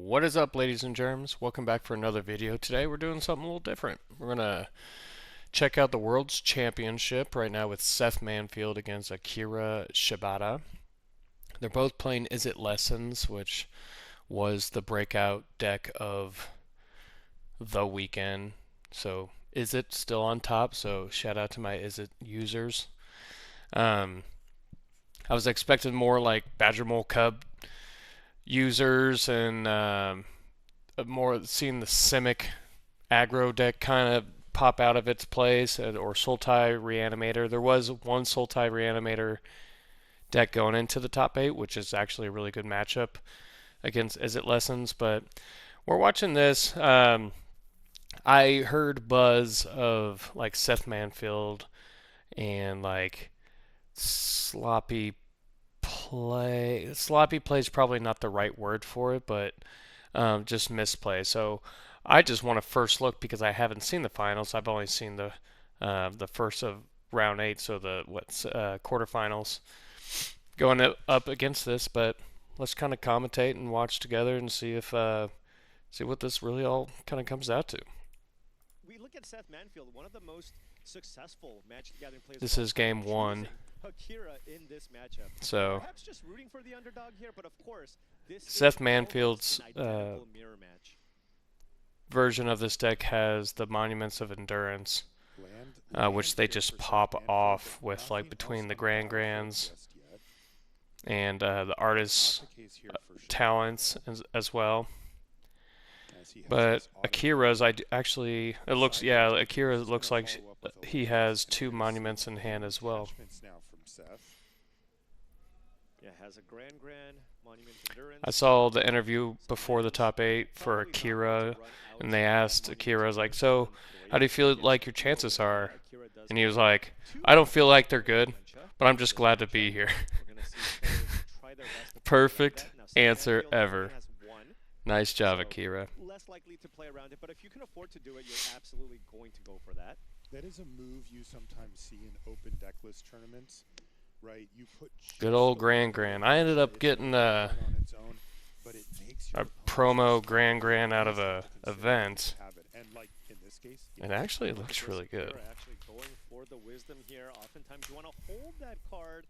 What is up, ladies and germs? Welcome back for another video. Today we're doing something a little different. We're gonna check out the World's Championship right now with Seth Manfield against Akira Shibata. They're both playing Izzet Lessons, which was the breakout deck of the weekend. So Izzet still on top, so shout out to my Izzet users. Um, I was expecting more like Badger Mole Cub users and more seeing the Simic aggro deck kind of pop out of its place, or Sultai Reanimator. There was one Sultai Reanimator deck going into the top 8, which is actually a really good matchup against Izzet Lessons, but we're watching this. I heard buzz of like Seth Manfield and like sloppy play. Sloppy play is probably not the right word for it, but just misplay. So I just want a first look because I haven't seen the finals. I've only seen the first of round 8, so the quarterfinals going up against this. But let's kind of commentate and watch together and see if see what this really all kind of comes out to. We look at Seth Manfield, one of the most successful Magic the Gathering players. This is game 1. Akira in this matchup. So perhaps just rooting for the underdog here, but of course, this Seth is Manfield's mirror match. Version of this deck has the Monuments of Endurance, which they just pop off with like between the Grands and the Artist's talents as well. But Akira's, Akira looks like he has 2 Monuments in hand as well. Yeah, has a Grand Monument Endurance. I saw the interview before the top 8 for Akira, and they asked Akira, like, so how do you feel like your chances are? And he was like, I don't feel like they're good, but I'm just glad to be here. Perfect answer ever. Nice job, Akira. Less likely to play around it, but if you can afford to do it, you're absolutely going to go for that. That is a move you sometimes see in open decklist tournaments, right? You put good old Grand. I ended up getting a promo Grand out of a event. It actually looks really good. Actually going for the wisdom here. Oftentimes you want to hold that card,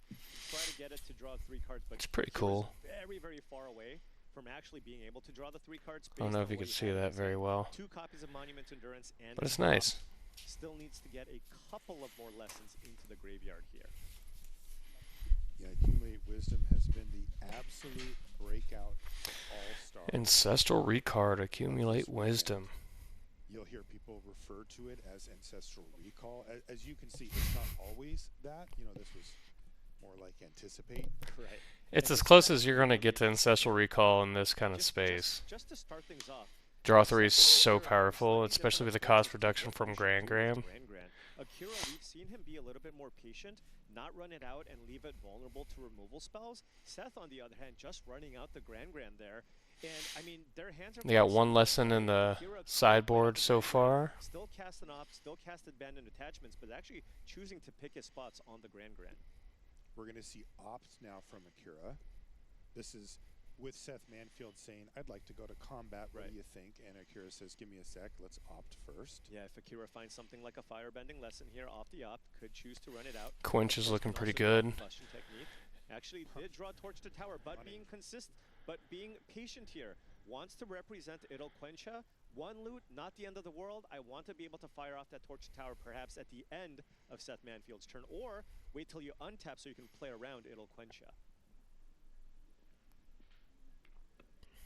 try to get it to draw 3 cards, but it's pretty cool. Very far away from actually being able to draw the 3 cards. I don't know if you can see that very well. 2 copies of Monument Endurance, and but it's nice. Still needs to get a couple of more lessons into the graveyard here. Yeah, Accumulate Wisdom has been the absolute breakout all-star. Ancestral Recall, Accumulate Wisdom. You'll hear people refer to it as Ancestral Recall. As you can see, it's not always that. You know, this was more like Anticipate. Right. It's as close as you're going to get to Ancestral Recall in this kind of space. Just to start things off, Draw 3 is so powerful, especially with the cost reduction from Grand. Akira, we've seen him be a little bit more patient, not run it out and leave it vulnerable to removal spells. Seth, on the other hand, just running out the Grand there. And I mean, their hands are. They got 1 lesson in the sideboard so far. Still casting off, still casted abandoned attachments, but actually choosing to pick his spots on the Grand. We're going to see opt now from Akira. This is with Seth Manfield saying, I'd like to go to combat. What do you think? And Akira says, give me a sec. Let's opt first. Yeah, if Akira finds something like a firebending lesson here off the opt, could choose to run it out. Quench is looking pretty good. Actually did draw Torch to Tower, but being consistent, but being patient here. Wants to represent Idle Quencha. 1 loot, not the end of the world. I want to be able to fire off that Torch to Tower perhaps at the end of Seth Manfield's turn, or wait till you untap so you can play around Idle Quencha.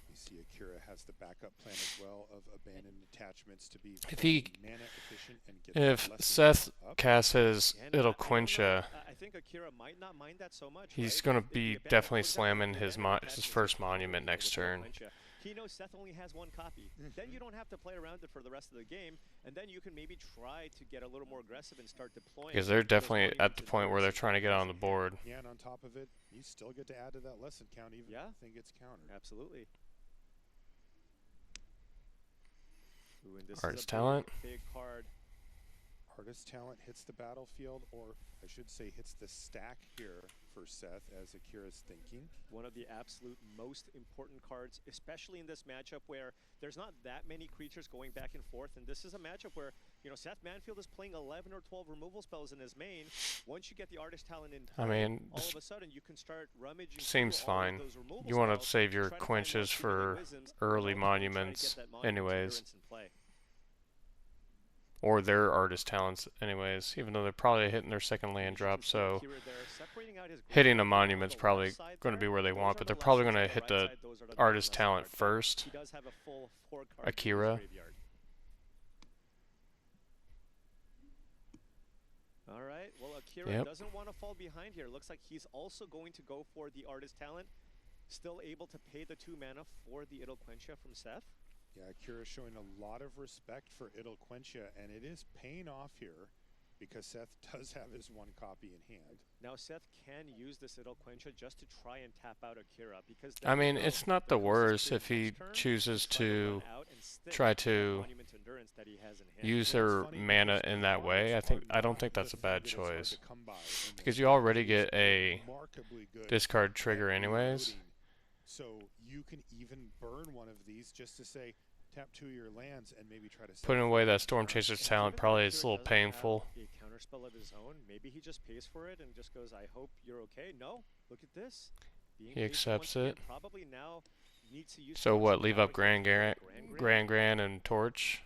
You see Akira has the backup plan as well of abandoned attachments to be mana efficient and get if Seth casts his Idle Quencha, I think Akira might not mind that so much. He's going to be definitely slamming his first monument next turn. He knows Seth only has 1 copy. Then you don't have to play around it for the rest of the game, and then you can maybe try to get a little more aggressive and start deploying. Because they're definitely at the point where they're trying to get on the board. Yeah, and on top of it, you still get to add to that lesson count even if the thing gets countered. Absolutely. Ooh, and this Artist is a Talent. Big card. Artist Talent hits the battlefield, or I should say hits the stack here for Seth, as Akira's thinking. One of the absolute most important cards, especially in this matchup where there's not that many creatures going back and forth. And this is a matchup where, you know, Seth Manfield is playing 11 or 12 removal spells in his main. Once you get the Artist Talent in play, I mean, all of a sudden you can start rummaging seems through all of fine. those removal You want to spells save your try to find quenches those healing for wisdoms early and ultimately try to monuments get that monument anyways. endurance in play. Or their artist talents anyways, even though they're probably hitting their second land drop, so hitting a monument's probably going to be where they want, but they're probably going to hit the artist talent first. Akira. All right, well, Akira doesn't want to fall behind here. Looks like he's also going to go for the artist talent. Still able to pay the 2 mana for the Idolquentia from Seth. Yeah, Akira showing a lot of respect for Idolquentia, and it is paying off here because Seth does have his 1 copy in hand. Now Seth can use this Idolquentia just to try and tap out Akira because I mean, it's not the worst if he chooses to try to use her mana in that way. I don't think that's a bad choice because you already get a discard trigger anyways. So you can even burn one of these just to say tap 2 of your lands and maybe try to putting away that Stormchaser's talent probably is a little painful. A counterspell of his own. Maybe he just pays for it and just goes, I hope you're okay. No, look at this. He accepts it. Probably now needs to use so what, leave up Grand Gran and Torch?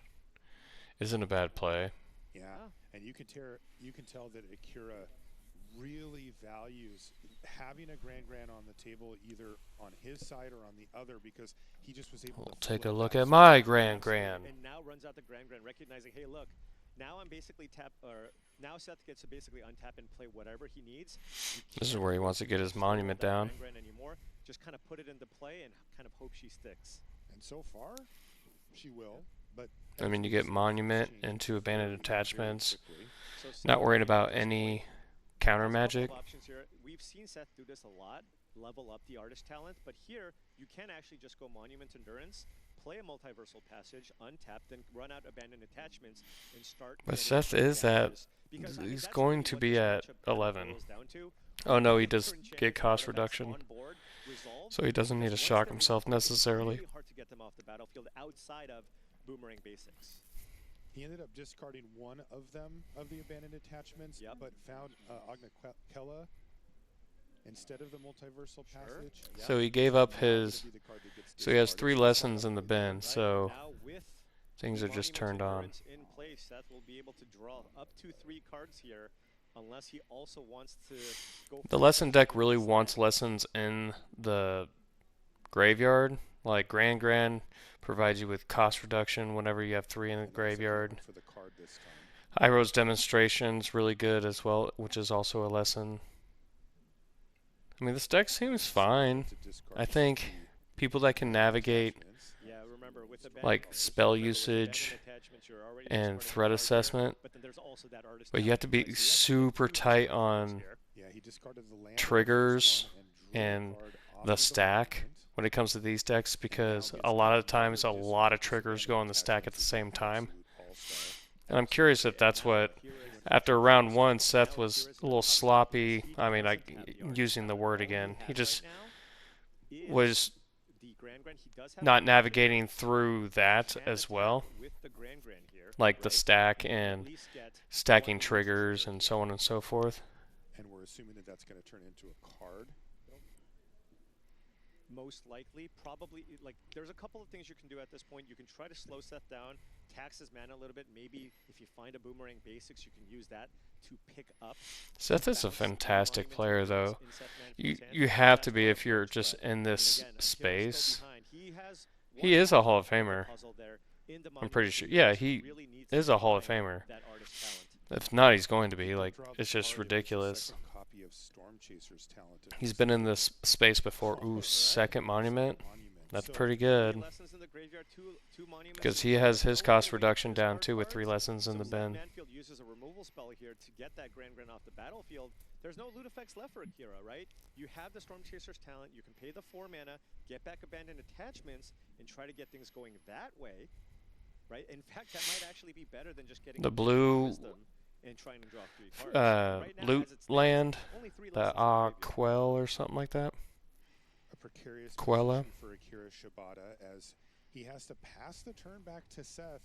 Isn't a bad play. Yeah, and you can tell that Akira really values having a Grand on the table either on his side or on the other because he just was able to take a look at my Grand. And now runs out the Grand, recognizing, hey, look, now I'm basically now Seth gets to basically untap and play whatever he needs. This is where he wants to get his monument down. Anymore. Just kind of put it into play and kind of hope she sticks. And so far, she will. But I mean, you get monument into abandoned attachments. Not worried about any counter magic. We've seen Seth do this a lot, level up the artist talent, but here you can actually just go Monument Endurance, play a Multiversal Passage, untap, then run out abandoned attachments and start. But Seth is at, he's going to be at 11. Oh no, he does get cost reduction, so he doesn't need to shock himself necessarily. Really hard to get them off the battlefield outside of Boomerang Basics. He ended up discarding one of them, of the abandoned attachments, but found Agna Kella instead of the Multiversal Passage. So he gave up his, so he has 3 lessons in the bin, so things are just turned on. In place, Seth will be able to draw up to 3 cards here, unless he also wants to go. The lesson deck really wants lessons in the graveyard, like Grand provides you with cost reduction whenever you have 3 in the graveyard. Iroh's Demonstration's really good as well, which is also a lesson. I mean, this deck seems fine. I think people that can navigate like spell usage and threat assessment, but you have to be super tight on triggers and the stack when it comes to these decks, because a lot of times a lot of triggers go on the stack at the same time. And I'm curious if that's what, after round 1, Seth was a little sloppy. I mean, using the word again. He just was not navigating through that as well. Like the stack and stacking triggers and so on and so forth. And we're assuming that that's going to turn into a card. Most likely, probably, like, there's a couple of things you can do at this point. You can try to slow Seth down, tax his mana a little bit. Maybe if you find a Boomerang Basics, you can use that to pick up. Seth is a fantastic player, though. You have to be if you're just in this space. He is a Hall of Famer. I'm pretty sure. Yeah, he is a Hall of Famer. If not, he's going to be. Like, it's just ridiculous. He's been in this space before. Ooh, second monument. That's pretty good. Because he has his cost reduction down too with 3 lessons in the bin. Manfield uses a removal spell here to get that Grand off the battlefield. There's no loot effects left for Akira, right? You have the Stormchaser's talent. You can pay the 4 mana, get back abandoned attachments, and try to get things going that way, right? In fact, that might actually be better than just getting the blue and trying to draw 3 cards. Right now, loot as it stands, land, only 3 the lands in the graveyard. Quell or something like that. A precarious Quella. position for Akira Shibata as he has to pass the turn back to Seth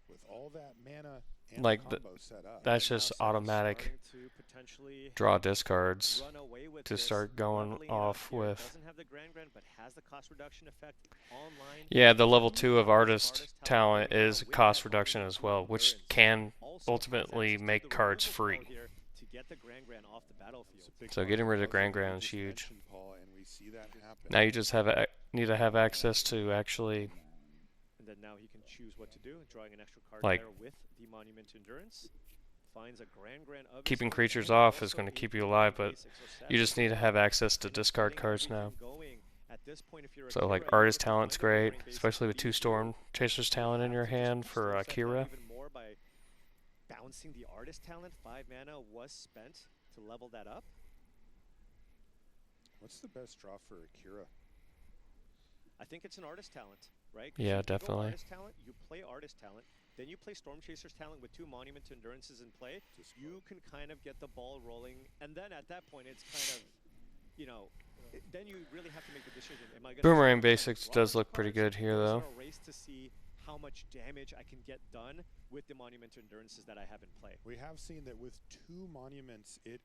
with all that mana and Like combo set up. That's Now just Seth is automatic starting to potentially draw discards run away with to this. start going Luckily enough off here, with. doesn't have the Grand, but has the cost reduction effect online. Yeah, the level 2 2 of artist artist talent right now is with cost that reduction Monument as to well, which Endurance. can Also has ultimately access to make the cards removal free. spell here to get the Grand off the battlefield. It's a big So part getting rid of puzzle Grand that you Grand is just huge. mentioned, Paul, and we see that happen. Now you just need to have access to actually And then now he can choose what to do, drawing an extra card Like- there with the Monument to Endurance. Finds a Grand of his keeping own, creatures and off is also going to a keep you alive, but basic, so Seth you just need to have access to is discard getting cards now. everything going. At this point, if you're So like Akira, artist you're talent's going to be great, running basic especially with 2 speed Storm here. Chasers You talent in have your to just hand push for those Seth out Akira. even more by bouncing the artist talent. 5 mana was spent to level that up. What's the best draw for Akira? I think it's an artist talent, right? 'Cause Yeah, you can go definitely. Artist talent, you play artist talent, then you play Storm Chaser's talent with 2 Monument to Endurances in play. You can kind of get the ball rolling, and then at that point, it's kind of, you know, then you really have to make the decision. Am I going Boomerang Basics does look pretty good here, though. a race to see how much damage I can get done with the Monument to Endurances that I have in play. We have seen that with 2 monuments, it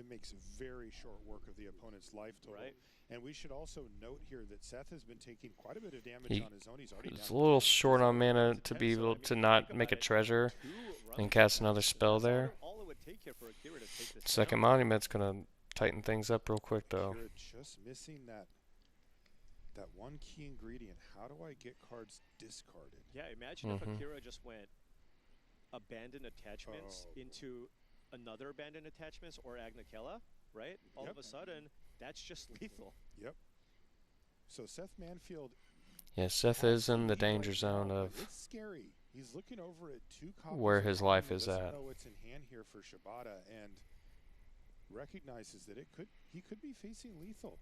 makes very short work of the opponent's life total. Right. And we should also note here that Seth has been taking quite a bit of damage He- on his own. He's already It's down a little to short on 10. mana to be able to not make a treasure and cast another spell there. All it would take here for Akira to take this Second down. Monument's going to tighten things up real quick, though. Akira just missing that one key ingredient. How do I get cards discarded? Yeah, imagine if Mhm. Akira just went abandoned attachments Oh. into another abandoned attachments or Agnakella, right? All of Yep. a sudden, that's just lethal. Yep. So Seth Manfield Yeah, Seth is in the absolutely danger right zone now, of but it's scary. He's looking over at 2 copies where of his Monument, life is doesn't at. know what's in hand here for Shibata and recognizes that he could be facing lethal.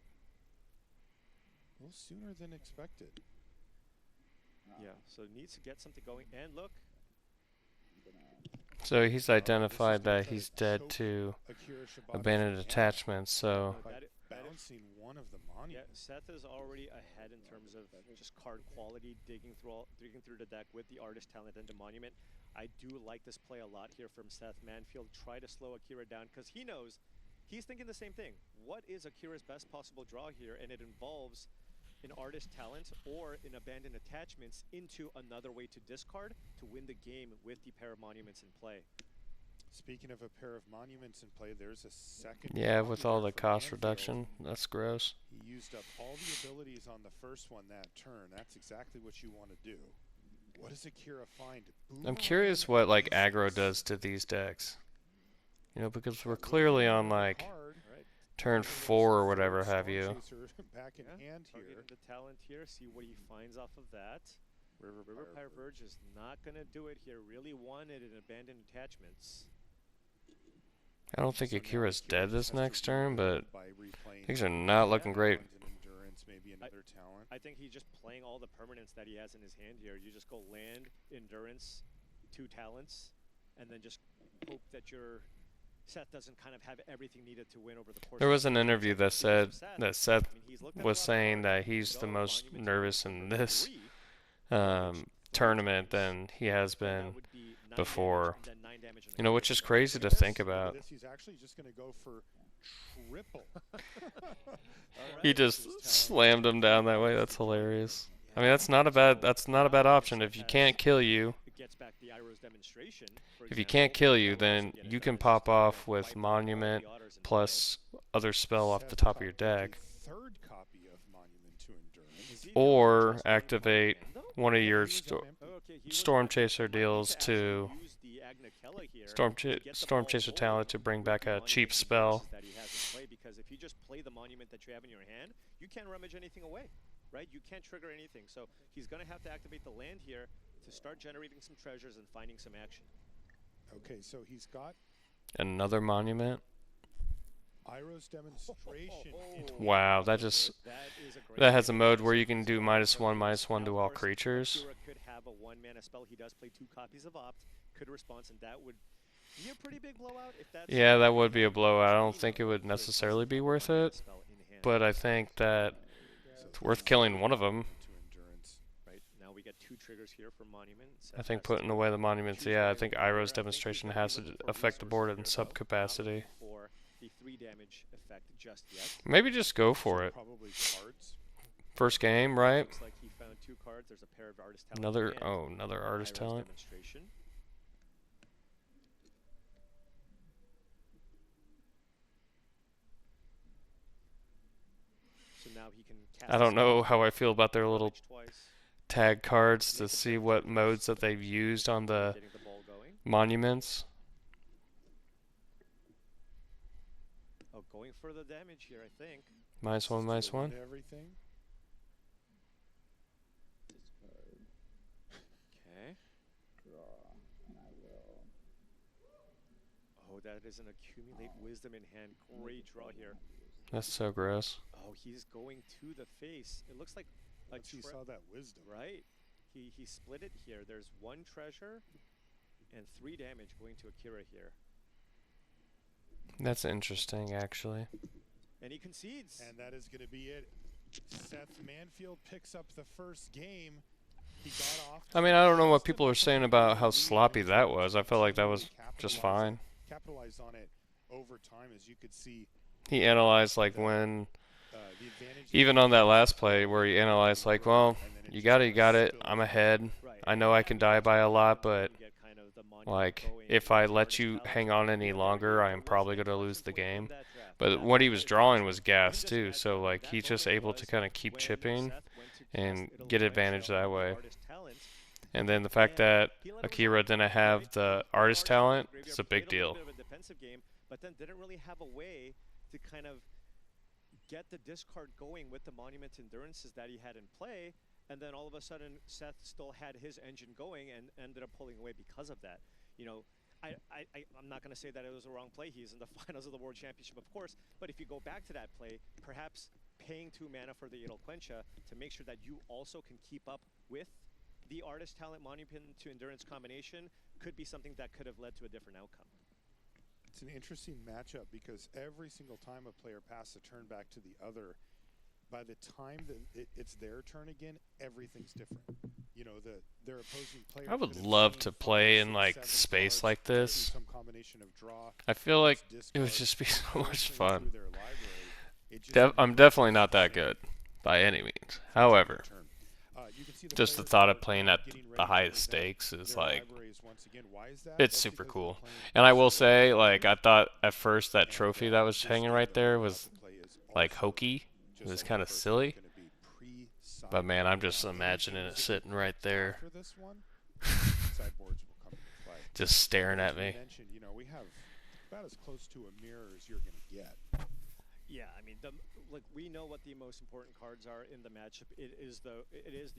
A little sooner than expected. Yeah, so needs to get something going. And look, So he's identified gonna that try he's to dead choke to Akira Shibata's abandoned hand attachments, so by that is- bouncing one of the yeah, monuments. Seth is already ahead in terms of just card quality, digging through the deck with the artist talent and the monument. I do like this play a lot here from Seth Manfield. Try to slow Akira down because he knows he's thinking the same thing. What is Akira's best possible draw here? And it involves an artist talent or an abandoned attachments into another way to discard to win the game with the pair of monuments in play. Speaking of a pair of monuments in play, there's a second. yeah, copy with all there the for cost Manfield. reduction, that's gross. He used up all the abilities on the first one that turn. That's exactly what you want to do. What does Akira find? I'm curious what like aggro does to these decks. You know, because we're clearly on like Right. turn 4 or whatever have you. Back in hand here. Targeting the talent here, see what he finds off of that. River Pyre Verge is not going to do it here. Really wanted an abandoned attachments. I don't think So now Akira's Akira dead this just has to next turn, but rebuild by replaying things are not looking great. an endurance, maybe another talent. I think he's just playing all the permanents that he has in his hand here. You just go land, endurance, 2 talents, and then just hope that your Seth doesn't kind of have everything needed to win over the course. There of was the an game. interview that Because said of Seth, that Seth I mean, he's looked at a was lot of saying cards. that he's the Go most Monument to nervous in number this 3, tournament than he has that been. would be 9 before. damage and then 9 damage in the You know, which crit is damage. crazy to Look at think this, look at about. this. He's actually just going to go for triple. He just slammed him down that way. That's hilarious. I mean, that's not a bad option. If you can't kill you, It gets back the Iroh's demonstration. For if you example, can't kill you, that would then also get you it can done. pop It's just off gonna with wipe out all the Monument others in play. plus other spell off the Seth top of your caught with a deck, third copy of Monument to Endurance. Is he or just going activate on Mando? one of Yeah, your he was on empty. Okay, he was Storm on- Chaser might need deals actually to use the Agnakella here Storm to get the Storm ball Chaser rolling talent to bring with back the a Monument cheap to spell. Endurance that he has in play, because if you just play the monument that you have in your hand, you can't rummage anything away, right? You can't trigger anything. So he's going to have to activate the land here to start generating some treasures and finding some action. Okay, so he's got Another Monument. Iroh's demonstration. Wow, that just That is a great that has a play. mode where you can do -1/-1 to all Of course, creatures. Akira could have a 1-mana spell. He does play 2 copies of Opt, could response, and that would Be a pretty big blowout if that's Yeah, that would be a blowout. I don't Trino think it would for necessarily be Justin worth Monument it, spell in hand. but I think that So it's worth killing one of them. into endurance. Right now we get 2 triggers here for Monument. I think putting away the monuments, yeah, I think Iroh's demonstration has to affect the board in sub capacity. For the 3 damage effect just yet. Maybe just go for it. Probably cards. First game, right? Looks like he found 2 cards. There's a pair of artist talent. Another, and oh, another artist Iroh's talent. demonstration. So now he can cast I don't a know spell, how I feel about their little damage twice, tag cards to see what modes that they've used on the getting the ball going. monuments. Oh, going for the damage here, I think. Minus one, minus Steal one. into everything. Okay. Oh, that is an accumulate wisdom in hand. Great draw here. That's so gross. Oh, he's going to the face. It looks like a Once he saw that wisdom. right. He split it here. There's 1 treasure and 3 damage going to Akira here. That's interesting, actually. And he concedes. And that is going to be it. Seth Manfield picks up the first game. He got off. I mean, I don't know what people are saying about how sloppy that was. I felt like that was just fine. Capitalized on it over time, as you could see. He analyzed, like, when, The advantage even on that last play, where he analyzed, like, well, you got it, I'm ahead. Right. I know I can die by a lot, but, You get kind of the monument like, going if with I the let artist you talent. hang on any Here, longer, I am Akira probably was going to lose the successful game. in that draft. But That what he was was the drawing advantage. was In gas, this too, match, so, like, that he's just moment able to was kind of keep when chipping Seth went to and cast Idle get Quench advantage on that the way. artist talent. And then the fact that Akira didn't have the artist talent, it's a big deal. Bit of a defensive game, but then didn't really have a way to kind of get the discard going with the monument endurances that he had in play, and then all of a sudden Seth still had his engine going and ended up pulling away because of that. You know, I'm not going to say that it was a wrong play. He's in the finals of the World Championship, of course, but if you go back to that play, perhaps paying 2 mana for the Idle Quencha to make sure that you also can keep up with the artist talent monument to endurance combination could be something that could have led to a different outcome. It's an interesting matchup because every single time a player passes a turn back to the other, by the time that it's their turn again, everything's different. You know, their opposing player. I would could have love seen to 5, play in 6, like 7 space cards, like do this. some combination of draw, I feel like plus it would discard, just be so going much through fun. their library. It just I'm makes definitely it not that fun. good by any means. It's a However, turn. You can see just the players thought are of playing at getting ready the to highest present stakes is their like, libraries once again. Why is that? it's That's super because cool. they're playing And I will against say, their like, I library. thought at first that And, trophy that was this hanging game right of there the was play is like also hokey. It just was like kind the of first silly. gonna be pre-side But man, I'm just board. imagining it sitting right there, After this one, sideboards will come into play. just staring As at we me. mentioned, you know, we have about as close to a mirror as you're going to get. Yeah, I mean, like we know what the most important cards are in the matchup. It is the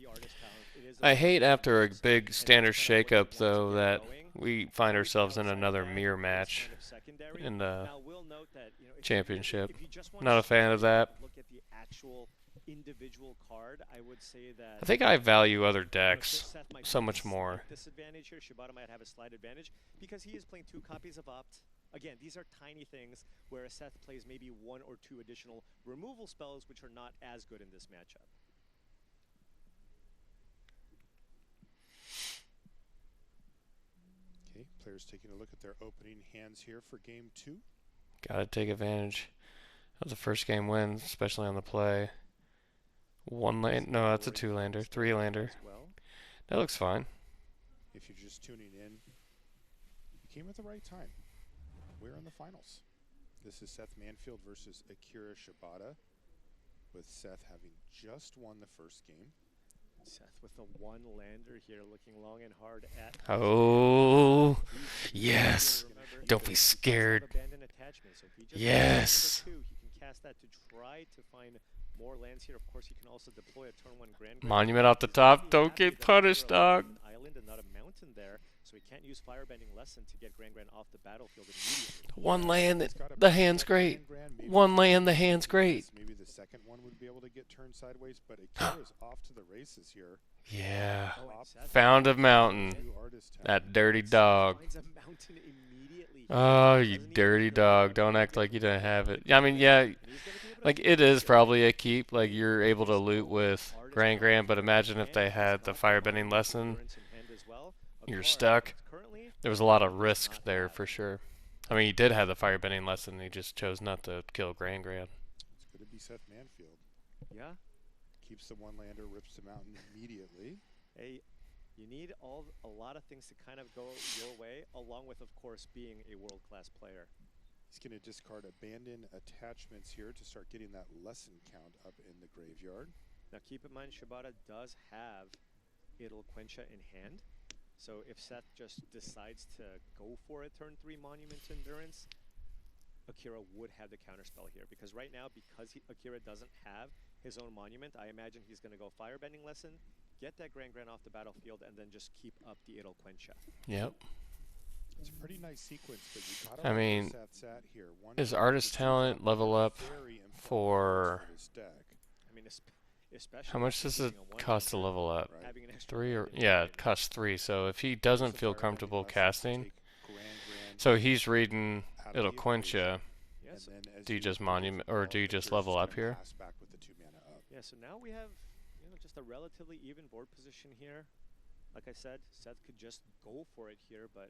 artist talent. It is. The I hate after a monument big and standard that's kind of what you shakeup want to though get that going. we find ourselves in Outside another that, mirror it's match kind of secondary. in the Now we'll note that championship. If you just want Not a fan of that. Look at the actual individual card. I would say that. I think I value other you know, decks Seth might so have a much more. slight disadvantage here. Shibata might have a slight advantage because he is playing 2 copies of Opt. Again, these are tiny things, whereas Seth plays maybe 1 or 2 additional removal spells, which are not as good in this matchup. Okay, players taking a look at their opening hands here for game 2. Gotta take advantage of the first game win, especially on the play. 1 land, no, that's a 2-lander, 3-lander. As well. That looks fine. If you're just tuning in, you came at the right time. We're in the finals. This is Seth Manfield versus Akira Shibata, with Seth having just won the first game. Seth with a 1-lander here, looking long and hard at. Oh, He's- yes. remember, Don't he be does have scared. abandoned attachment, so if he just Yes. number 2, he can cast that to try to find more lands here. Of course, he can also deploy a turn 1 Grand. Monument off the top. Don't get punished, dog. island and not a mountain there, so he can't use Firebending Lesson to get Grand off the battlefield immediately. One land, He's gotta the pick hand's up great. Grand, maybe One he land, the can hand's do great. this. Maybe the second one would be able to get turned sideways, but Akira's off to the races here. Yeah. Oh, and Top Seth Found a mountain. two artist That talent. dirty dog. finds a mountain immediately. Oh, you Doesn't even dirty need to dog. grab Don't it. act like you didn't have it. I mean, yeah, And he's gonna be able to like keep it is here. probably a keep. Like you're able to loot with Grand, but imagine if they had the firebending lesson. You're stuck. There was a lot of risk there for sure. I mean, he did have the firebending lesson. He just chose not to kill Grand. It's going to be Seth Manfield. Yeah. Keeps the one lander, rips the mountain immediately. Hey, you need a lot of things to kind of go your way, along with, of course, being a world-class player. He's going to discard abandon attachments here to start getting that lesson count up in the graveyard. Now, keep in mind, Shibata does have Idle Quencha in hand. So if Seth just decides to go for a turn 3 Monument Endurance, Akira would have the counterspell here. Because right now, because Akira doesn't have his own Monument, I imagine he's going to go Firebending Lesson, get that Grand off the battlefield, and then just keep up the Idle Quencha. Yep. It's a pretty nice sequence, but you got I to mean, Seth's at here. One is of artist the talent two level up very important for- parts of his deck, I mean, especially How much does it being a cost to one-laner, level up? right? having an extra 3 or land in yeah, hand. it costs 3. So if he doesn't So feel firebending comfortable lessons to casting, take Grand so he's reading out of Idle the Quencha. Yes. and then as Do you you just build monument or out, do you just Akira's level up gonna here? pass back with the 2 mana up. Yeah, so now we have, just a relatively even board position here. Like I said, Seth could just go for it here, but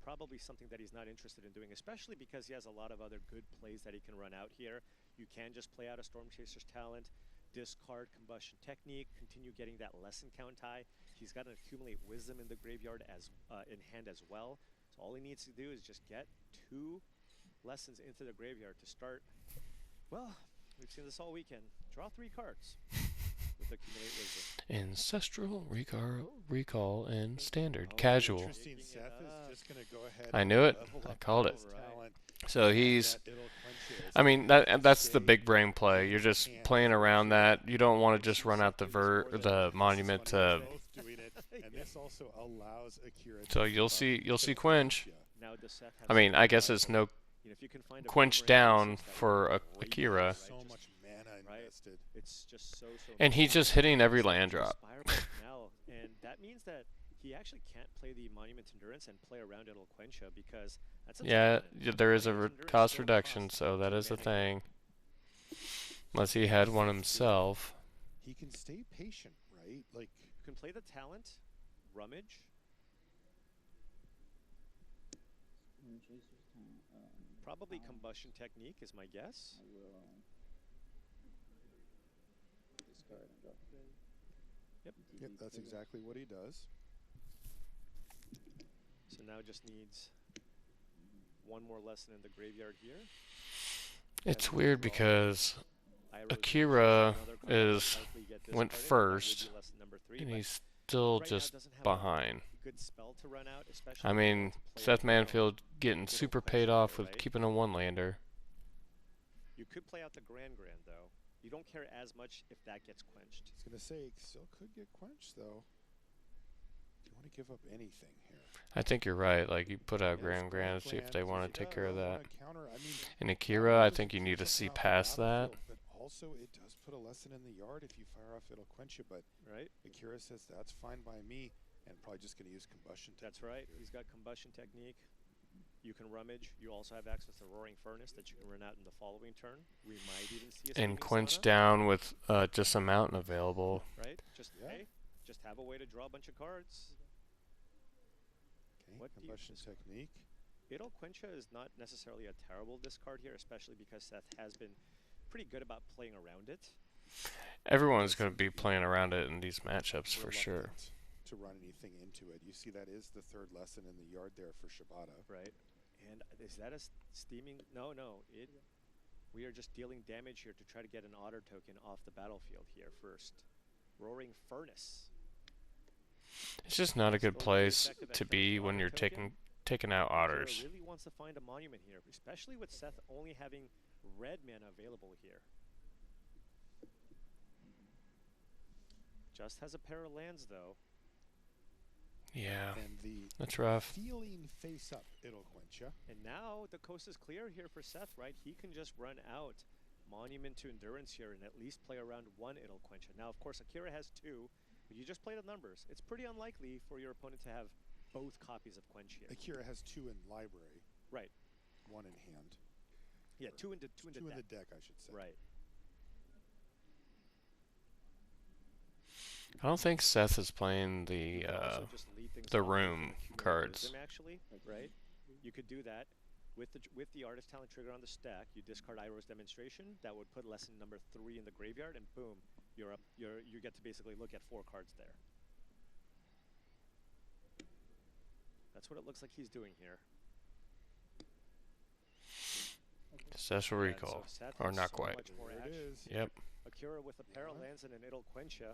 probably something that he's not interested in doing, especially because he has a lot of other good plays that he can run out here. You can just play out a Storm Chaser's talent, discard Combustion Technique, continue getting that lesson count high. He's got to accumulate Wisdom in the graveyard as in hand as well. So all he needs to do is just get 2 lessons into the graveyard to start. Well, we've seen this all weekend. Draw 3 cards with Accumulate Wisdom. Ancestral, recall, and standard. Oh, Casual. Interesting. Picking it Seth up. is just going to go ahead. I and knew it. level I up called his it. talent. So he's, That Idle Quencha is I mean, that's the big brain play. You're just playing around that. You don't want to just run out the monument to. both doing it, and this also allows Akira So to you'll keep up see with Quench. Quencha. Now does Seth have I mean, some I guess value? it's no If you can find a Quench Boomerang down Versus, that would for be great, Akira. right? So Just- much mana right? invested. It's just so And he's just hitting every It's land actually drop. Spirebolt now, and that means that he actually can't play the Monument Endurance and play around Idle Quencha because that's a Yeah, tournament. there is a Monument Endurance cost still reduction, costs so that 2 is a mana. thing. Unless he had one himself. He can stay patient, right? Like You can play the talent, Rummage, probably Combustion Technique is my guess. yep, that's exactly what he does. So now just needs one more lesson in the graveyard here. It's weird because Iroh's Akira another card that will is likely get went discarded. That would be first, lesson number 3, and but he's still right now just doesn't have a behind. good spell to run out, especially I if you mean, want to play Seth it down. Manfield getting Little super question paid off there, with right? keeping a one-lander. You could play out the Grand though. You don't care as much if that gets quenched. I was gonna say still could get quenched though. Do you want to give up anything here? I think you're right. Like, you put out Yeah, Grand, it's see if they Grand, want says, to take "Yeah, care of I that. wanna counter." I mean, In not Akira, only I does think it you need keep to us see off the past that. battlefield, But also, it does put a lesson in the yard if you fire off Idle Quencha. But Right? Akira says that's fine by me, and probably just gonna use combustion. That's Technique right. here. He's got Combustion Technique. You can Rummage. You also have access to Roaring Furnace that you can run out in the following turn. We might even see a And Steaming quench Sauna, down with just a mountain available. right? Just Yeah. hey, just have a way to draw a bunch of cards. Okay, What do you combustion technique. Idle Quencha is not necessarily a terrible discard here, especially because Seth has been pretty good about playing around it. Everyone's going to be playing around it in these matchups for sure. Reluctant to run anything into it. You see, that is the third lesson in the yard there for Shibata. Right. And is that a steaming? No. We are just dealing damage here to try to get an otter token off the battlefield here first. Roaring Furnace. It's just not a good Still place effective at to killing be the when otter you're token. taking out Akira otters. really wants to find a monument here, especially with Seth only having red mana available here. Just has a pair of lands though. Yeah, And the that's rough. feeling face up, it'll quench ya. And now the coast is clear here for Seth, right? He can just run out Monument to Endurance here and at least play around one It'll Quench It. Now, of course, Akira has two, but you just play the numbers. It's pretty unlikely for your opponent to have both copies of Quench here. Akira has two in library, Right. one in hand. Yeah, Or two in the deck, I should say. Right. I don't think Seth is playing the Also just lead things the off with room Accumulate cards. Wisdom, actually, right? You could do that with the Artist Talent trigger on the stack. You discard Iroh's Demonstration. That would put lesson number 3 in the graveyard, and boom, you're up. You get to basically look at 4 cards there. That's what it looks like he's doing here. Special And recall, so Seth or has not so quite. much more There it action. is. Yep. Akira with a Para lands and an It'll Quench Ya.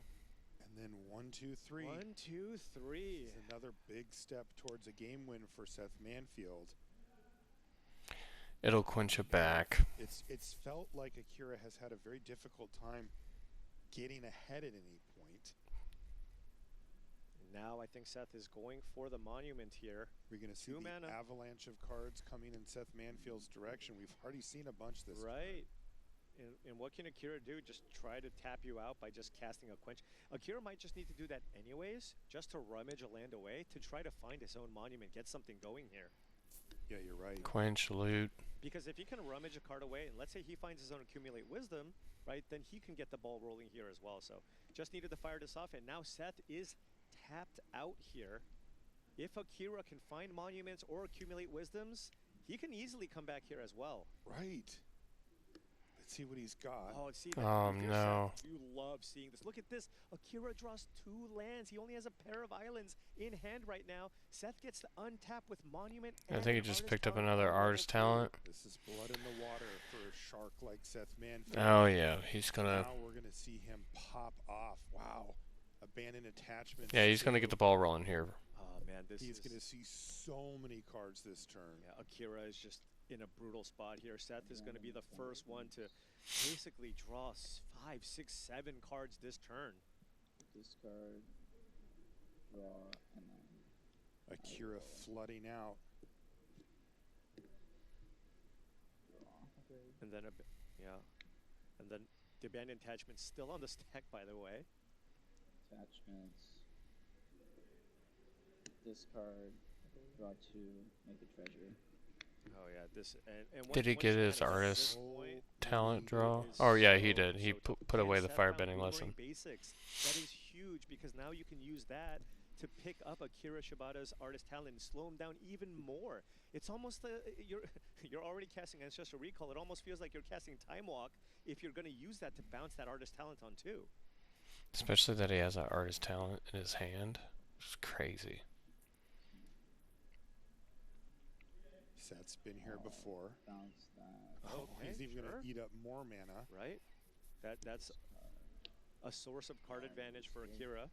And then 1, 2, 3. 1, 2, 3. Is another big step towards a game win for Seth Manfield. It'll quench it back. It's felt like Akira has had a very difficult time getting ahead at any point. Now I think Seth is going for the Monument here. We're going to see 2 the mana. avalanche of cards coming in Seth Manfield's direction. We've already seen a bunch this Right. And what can Akira do? Just try to tap you out by just casting a Quench. Akira might just need to do that anyways, just to rummage a land away to try to find his own Monument, get something going here. Yeah, you're right. Quench, loot. Because if he can rummage a card away, and let's say he finds his own Accumulate Wisdom, right, then he can get the ball rolling here as well. So just needed to fire this off, and now Seth is tapped out here. If Akira can find Monuments or Accumulate Wisdoms, he can easily come back here as well. Right. Let's see what he's got. Oh, see that? Oh, If you're no. Seth, you love seeing this. Look at this. Akira draws 2 lands. He only has a pair of islands in hand right now. Seth gets to untap with Monument. I and think he an just Artist picked up Talent another on level artist 2. talent. This is blood in the water for a shark like Seth Manfield. Oh yeah, he's gonna. Now we're going to see him pop off. Wow. Abandoned attachment. Yeah, he's gonna get the ball rolling here. Oh, man, this He's is... going to see so many cards this turn. Yeah, Akira is just in a brutal spot here. Seth is going to be the first one to basically draw 5, 6, 7 cards this turn. Discard, draw, and then Akira flooding out. draw. Okay. And then, yeah. And then the abandoned attachment's still on the stack, by the way. Attachments. Discard, draw 2, make a treasure. Oh, yeah. This and Did he once get you his get to artist this point, talent draw? is Oh yeah, he so- did. He so put away can the Seth fire now bending Boomerang lesson. Basics. That is huge because now you can use that to pick up Akira Shibata's artist talent and slow him down even more. It's almost you're already casting Ancestral Recall. It almost feels like you're casting Time Walk if you're going to use that to bounce that artist talent on too. Especially that he has that artist talent in his hand. It's crazy. Seth's been here before. Bounce that. Oh, Okay, he's even sure. going to eat up more mana. Right? That's a source of card advantage for Akira.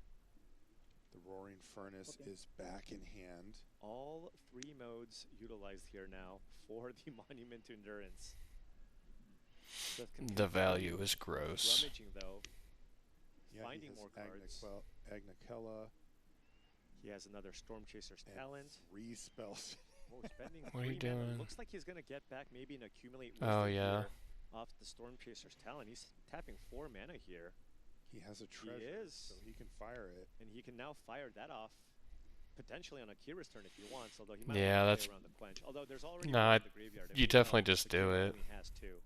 The Roaring Furnace Okay. is back in hand. All 3 modes utilized here now for the Monument to Endurance. Seth can The continue value is gross. rummaging though. Yeah, Finding he has more cards. Agnikella. He has another Storm Chaser's and talent. 3 spells. Oh, spending What are you 3 mana. doing? Looks like he's gonna get back maybe an Accumulate Oh, Wisdom yeah. here off the Storm Chaser's talent. He's tapping 4 mana here, He has a treasure, is. so he can fire it. and he can now fire that off potentially on Akira's turn if he wants. Although he might Yeah, want to that's- play around the quench. Although there's already Nah, one in the graveyard. and you we know definitely just do Akira it. only has 2.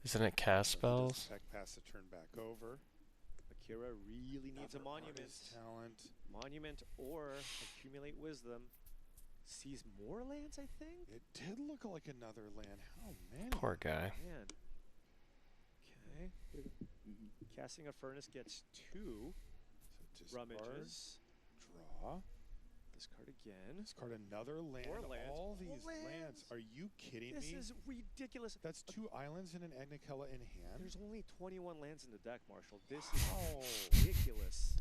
Isn't it cast So he spells? does Peck pass the turn back over. Akira really needs a Another monument. artist talent. Monument or Accumulate Wisdom. Sees more lands, I think? It did look like another land. How many? Poor guy. Man. Okay. Mhm. Casting a Furnace gets 2 So discard, rummages. draw. Discard again. Discard another land. More lands. All More these lands. lands. Are you kidding This me? is ridiculous. That's 2 islands and an Agnikella in hand. There's only 21 lands in the deck, Marshall. This is Wow. ridiculous.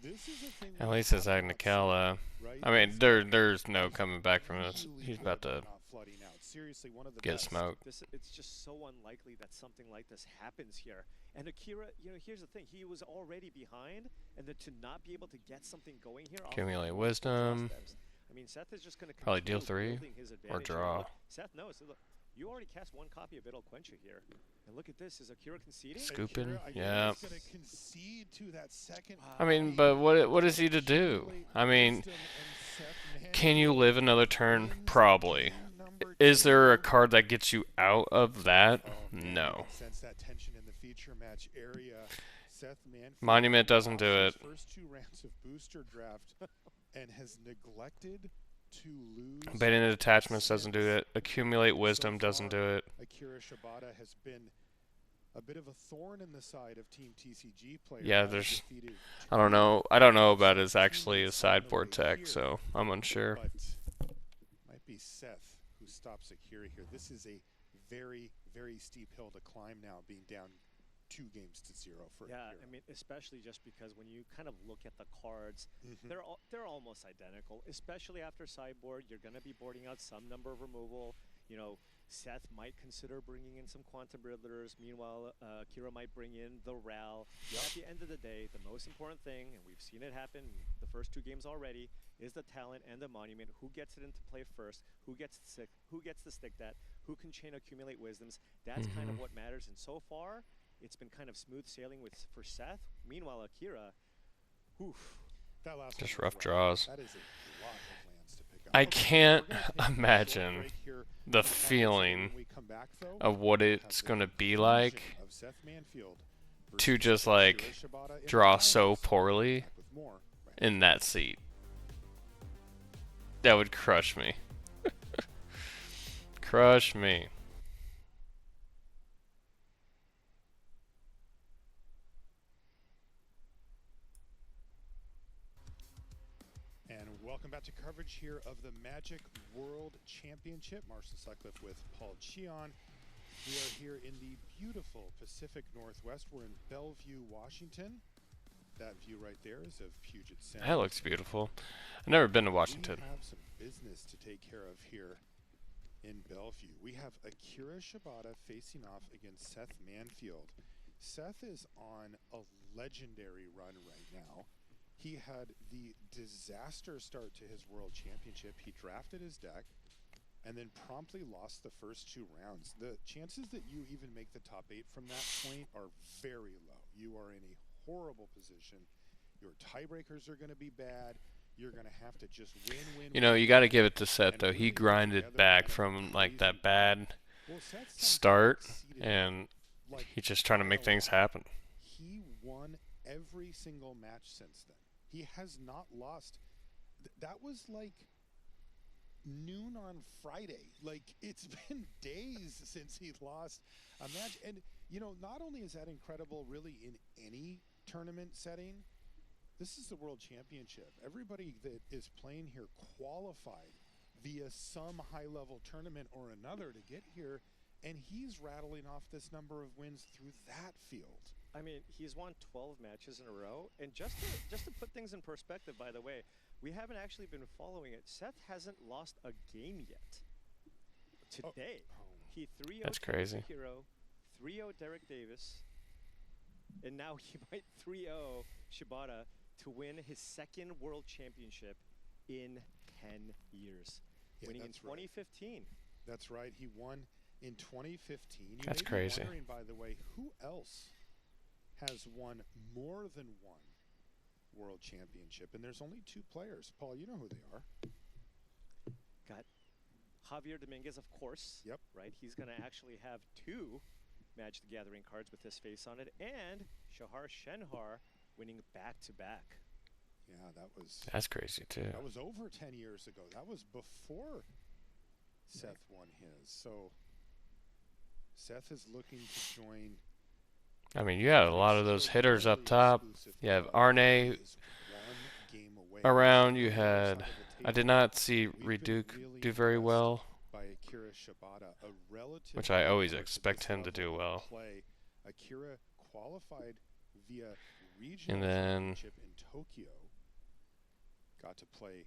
This is a thing. At we least have it's not seen, Agnikella. right? I mean, This there's no coming back from this. really He's good about but to. not flooding out. Seriously, one of the Get best. smoked. It's just so unlikely that something like this happens here. And Akira, you know, here's the thing: he was already behind, and then to not be able to get something going here. off Accumulate the wisdom. steps, I mean, Seth is just going to Probably deal 3 his or advantage here. draw. Look, Seth knows. Look, you already cast 1 copy of Idle Quencher here, and look at this: is Akira conceding? Scooping. Akira, I Yeah. think he's gonna concede to that second. I mean, but what is he to do? I mean, Wisdom and Seth can you Manfield live another turn? wins Probably. game number Is there a 2. card that gets you out of that? Oh, man, No. I can sense that tension in the feature match area. Seth Manfield Monument doesn't do lost it. his first 2 rounds of booster draft and has neglected to lose. Baiting the detachments doesn't do since. it. Accumulate wisdom So doesn't far, do it. Akira Shibata has been a bit of a thorn in the side of Team TCG players. Yeah, having there's- defeated I don't 2 know. I don't know about his teams actually his on the sideboard way tech, here. so I'm unsure. But might be Seth who stops Akira here. This is a very, very steep hill to climb now, being down 2 games to 0 for Yeah, Akira. I mean, especially just because when you kind of look at the cards, Mhm. they're almost identical. Especially after sideboard, you're going to be boarding out some number of removal. You know, Seth might consider bringing in some Quantum Riddlers. Meanwhile, Akira might bring in the Ral. At the end of the day, the most important thing, and we've seen it happen in the first 2 games already, is the talent and the monument. Who gets it into play first? Who gets to stick that? Who can chain accumulate wisdoms? That's kind of what matters. And so far, it's been kind of smooth sailing for Seth. Meanwhile, Akira, oof. That last Just one was rough draws. That is a lot of lands to pick up. I Okay, can't we're gonna take a short imagine break here. the Come back and feeling when we come back, though, of what we'll it's have the gonna be conclusion like of Seth Manfield to versus just Akira like Shibata in the draw so finals. poorly Back with more right in that seat. That would crush me. Crush me. And welcome back to coverage here of the Magic World Championship. Marcel Sutcliffe with Paul Cheon. We are here in the beautiful Pacific Northwest. We're in Bellevue, Washington. That view right there is of Puget Sound. That looks beautiful. I've never been to Washington. We have some business to take care of here in Bellevue. We have Akira Shibata facing off against Seth Manfield. Seth is on a legendary run right now. He had the disaster start to his World Championship. He drafted his deck and then promptly lost the first 2 rounds. The chances that you even make the top 8 from that point are very low. You are in a horrible position. Your tiebreakers are going to be bad. You're going to have to just win. You know, you got to give it to Seth though. He grinded back from like that bad Well, Seth start, succeeded, and like, he's just trying to make things happen. he won every single match since then. He has not lost. That was like noon on Friday. Like, it's been days since he lost a match. And, you know, not only is that incredible really in any tournament setting, this is the World Championship. Everybody that is playing here qualified via some high-level tournament or another to get here, and he's rattling off this number of wins through that field. I mean, he's won 12 matches in a row, and just to put things in perspective, by the way, we haven't actually been following it. Seth hasn't lost a game yet. Today, he 3-0 That's crazy. Hero, 3-0 Derek Davis, and now he might 3-0 Shibata to win his 2nd World Championship in 10 years, Yeah, winning in that's right. 2015. That's right. He won in 2015. You That's may be crazy. wondering, by the way, who else has won more than one World Championship? And there's only 2 players. Paul, you know who they are. Got Javier Dominguez, of course. Yep. Right? He's going to actually have 2 Magic the Gathering cards with his face on it, and Shahar Shenhar winning back-to-back. Yeah, That's crazy too. that was over 10 years ago. That was before Seth won his. So Seth is looking to join. I mean, you had a lot of those hitters up top. You have Arne around. You had. I did not see Reduke do very well, By Akira Shibata, a relative which I always newcomer to expect this him to do level of well. Play. Akira qualified via regional And then championship in Tokyo. Got to play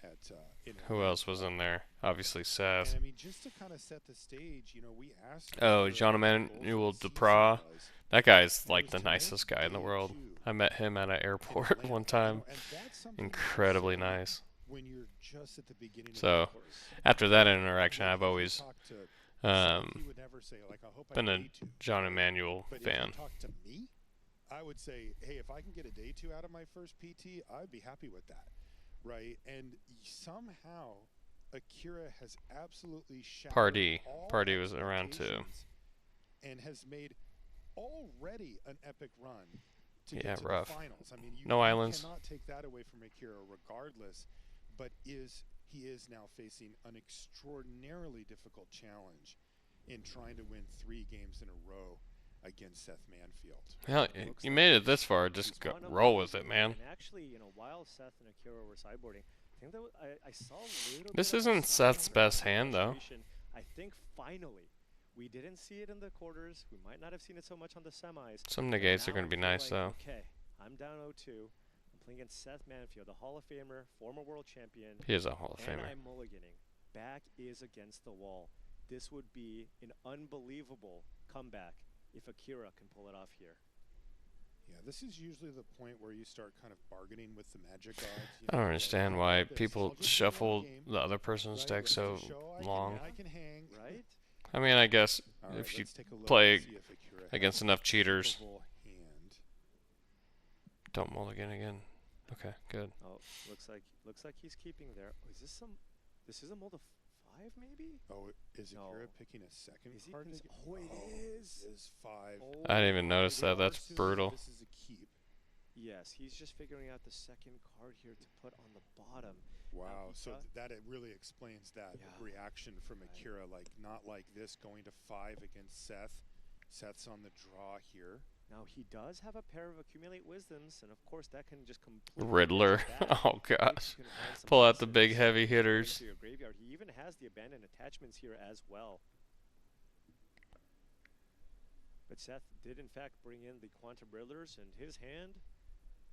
at in Who else was in there? Obviously Seth. And I mean, just to kind of set the stage, you know, we asked. Oh, what Jean the goal Emmanuel for the season Duprat. was, That guy's and it like was the to make nicest guy in the world. debut I met him at an in airport Atlanta, one you time. know, and that's something you don't Incredibly say nice. when you're just at the beginning So, of the course. After that interaction, Like, I've if you always talk to Seth, he um, would never say, like, I hope I been get a day 2. John Emmanuel But if fan. you talk to me, I would say, hey, if I can get a day 2 out of my first PT, I'd be happy with that, right? And somehow Akira has absolutely shattered Pardee. all Pardee was around too. expectations and has made already an epic run to Yeah, get to rough. the finals. I mean, you, No you islands. cannot take that away from Akira regardless, but he is now facing an extraordinarily difficult challenge in trying to win 3 games in a row against Seth Manfield. Hell, Looks you like made it this far. he's Just one of roll the with it, leaders. man. And actually, you know, while Seth and Akira were sideboarding, I think that I saw a little This bit of a isn't sign Seth's of best hand, though. frustration. I think finally, we didn't see it in the quarters. We might not have seen it so much on the semis. Some but negates are now going I to be feel nice, like, though. Okay, I'm down 0-2. I'm playing against Seth Manfield, the Hall of Famer, former world champion. He is a Hall of And Famer. I'm mulliganing. Back is against the wall. This would be an unbelievable comeback if Akira can pull it off here. Yeah, this is usually the point where you start kind of bargaining with the magic gods. You I know, don't like, understand "How why about this? people I'll just win shuffle one game, the other person's right, deck just so to show long. I can hang." Right? I mean, I guess All right, if you let's take a look play and see if Akira has against a enough cheaters, capable hand. don't mulligan again. Okay, good. Oh, looks like he's keeping there. Oh, is this some? This is a mold of 5, maybe? Oh, is Akira No. picking a second Is he card? cons- again? oh, it is. It is 5. Oh I didn't even my notice that. That's Versus brutal. This is a keep. Yes, he's just figuring out the second card here to put on the bottom. Wow, so Ika? that it really explains that Yeah. reaction from Right. Akira, like not like this going to 5 against Seth. Seth's on the draw here. Now he does have a pair of accumulate wisdoms, and of course that can just completely Riddler. bridge that. Oh, If you gosh. can find some Pull out the lessons big heavy into hitters. your graveyard. He even has the abandoned attachments here as well. But Seth did in fact bring in the Quantum Riddlers in his hand.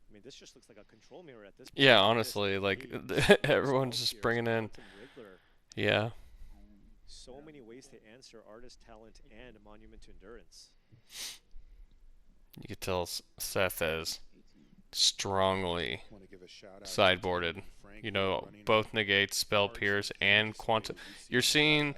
I mean, this just looks like a control mirror at this point. Yeah, Look at this honestly, like, engage, everyone's spell just pierce, bringing in. Quantum Riddler. Yeah. So many ways to answer artist talent and monument to endurance. You could tell Seth is strongly Want to give a shout out to sideboarded. Tom and Frank You for know, running both negates, spell cards pierce, on and display. quantum. We've seen You're that. seeing,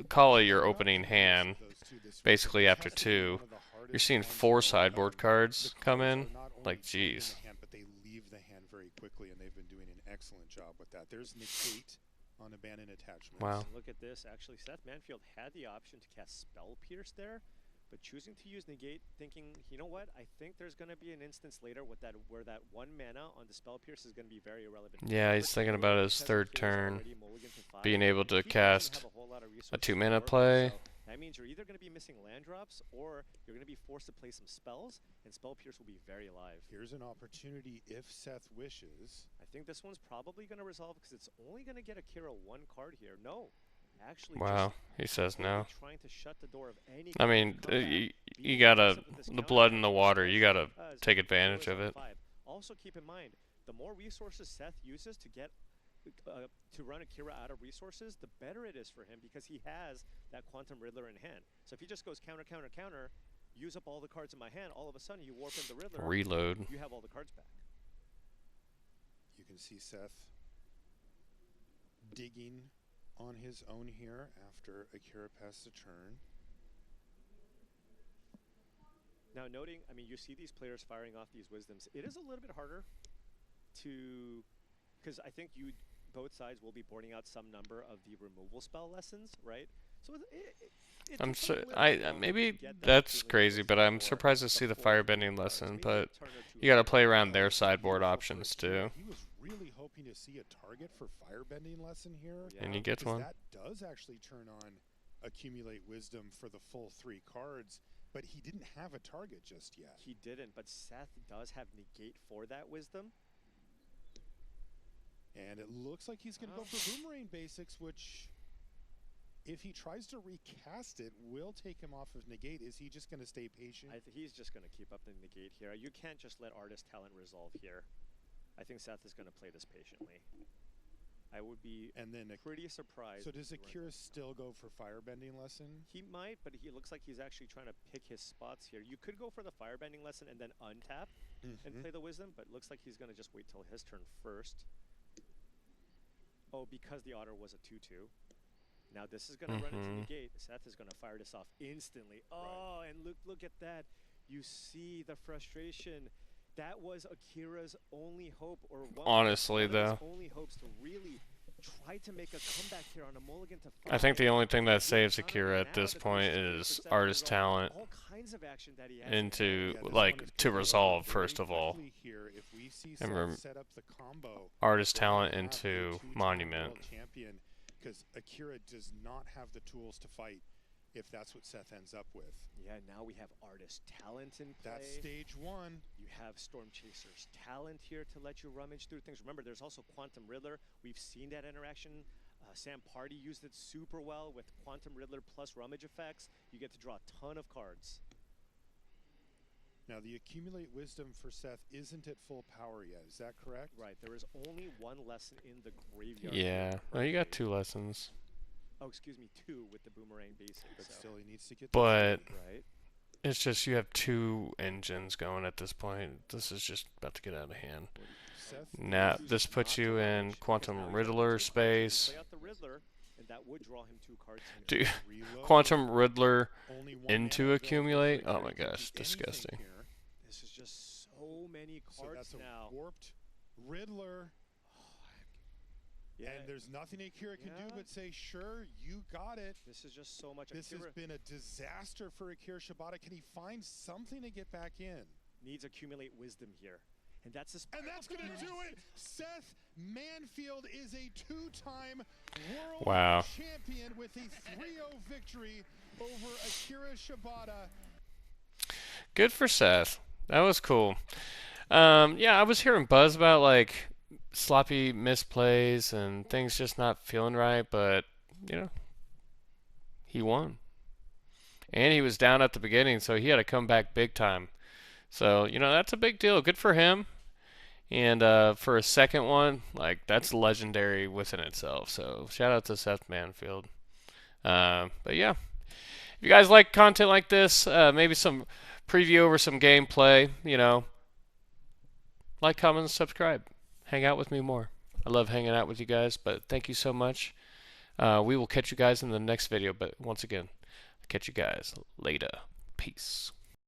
I- call it your Not opening many hand. of those two this week, basically but after this has to be 2, one of the You're hardest seeing ones 4 to sideboard overcome. cards The come cards in. are not only Like, put in the jeez. hand, but they leave the hand very quickly, and they've been doing an excellent job with that. There's negate on abandoned attachments. Wow. And look at this. Actually, Seth Manfield had the option to cast Spell Pierce there, but choosing to use negate, thinking, you know what? I think there's going to be an instance later with that where that 1 mana on the Spell Pierce is going to be very irrelevant. Yeah, he's thinking about his Because third Akira's turn, already mulliganed to 5. being able to He doesn't cast have a whole lot of a resources 2-mana to work with, play. so that means you're either going to be missing land drops or you're going to be forced to play some spells, and Spell Pierce will be very live. Here's an opportunity if Seth wishes. I think this one's probably going to resolve because it's only going to get Akira 1 card here. No, actually, Wow, just he says completely no. trying to shut the door of any I kind of mean, comeback. you Being gotta, aggressive with this the counter blood in the attack, water, you gotta because take Akira's advantage of on it. 5. Also keep in mind, the more resources Seth uses to get to run Akira out of resources, the better it is for him because he has that Quantum Riddler in hand. So if he just goes counter, counter, counter, use up all the cards in my hand, all of a sudden you warp in the Riddler, Reload. you have all the cards back. You can see Seth digging on his own here after Akira passed the turn. Now noting, I mean, you see these players firing off these wisdoms. It is a little bit harder to, because I think both sides will be boarding out some number of the removal spell lessons, right? So it I'm takes a so little I bit longer maybe to get that that's feeling crazy, of but I'm before- surprised to see the before firebending cards. lesson. Maybe a But turn or two you gotta ahead. play around their Beautiful sideboard for options Akira. too. He was really hoping to see a target for firebending lesson here. Yeah. And he gets Because one. that does actually turn on accumulate wisdom for the full 3 cards, but he didn't have a target just yet. He didn't, but Seth does have negate for that wisdom. And it looks like he's going to go for boomerang basics, which, if he tries to recast it, will take him off of negate. Is he just going to stay patient? He's just going to keep up the negate here. You can't just let artist talent resolve here. I think Seth is going to play this patiently. I would be And then, pretty surprised. so does if he runs Akira still go for firebending lesson? He might, but he looks like he's actually trying to pick his spots here. You could go for the firebending lesson and then untap and play the wisdom, but looks like he's going to just wait till his turn first. Oh, because the otter was a 2-2. Now this is going to run into the gate. Seth is going to fire this off instantly. Oh, and look at that. You see the frustration. That was Akira's only hope, or Honestly, one of his though, only hopes to really try to make a comeback here on a mulligan to I think the only thing that five. saves Akira at this point is artist talent All kinds of action that he has into, Yeah, this like, one is to gonna go resolve, very first of all. quickly here. If we see And Seth rem- set up the combo, Artist we're talent gonna have a into two-time Monument. world champion, because Akira does not have the tools to fight if that's what Seth ends up with. Yeah, now we have artist talent in play. That's stage one. You have Storm Chaser's talent here to let you rummage through things. Remember, there's also Quantum Riddler. We've seen that interaction. Sam Party used it super well with Quantum Riddler plus rummage effects. You get to draw a ton of cards. Now the accumulate wisdom for Seth isn't at full power yet. Is that correct? Right, there is only one lesson in the graveyard. Yeah. Well, you got 2 lessons. Oh, excuse me, 2 with the Boomerang basic. But So. still, he needs to get. But Right. it's just you have 2 engines going at this point. This is just about to get out of hand. Seth Now, chooses this puts not to you in rummage because Quantum now he's got Riddler two cards. space. Play out the Riddler, and that would draw him 2 cards. Dude, Reload. Quantum Riddler Only one into mana accumulate? available Oh for my Akira. Could gosh, do anything disgusting. here. This is just so many So cards that's a now. warped Riddler, Yeah, and there's nothing Akira can do Yeah. but say, "Sure, you got it." this is just so much. This Akira has been a disaster for Akira Shibata. Can he find something to get back in? needs accumulate wisdom here, and that's his. And that's going to do it. Seth Manfield is a 2-time world Wow. champion with a 3-0 victory over Akira Shibata. Good for Seth. That was cool. Yeah, I was hearing buzz about like sloppy misplays and things just not feeling right, but you know, he won. And he was down at the beginning, so he had to come back big time. So, you know, that's a big deal. Good for him. And for a second one, like that's legendary within itself. So shout out to Seth Manfield. But yeah, if you guys like content like this, maybe some preview over some gameplay, you know, like, comment, and subscribe. Hang out with me more. I love hanging out with you guys, but thank you so much. We will catch you guys in the next video, but once again, catch you guys later. Peace.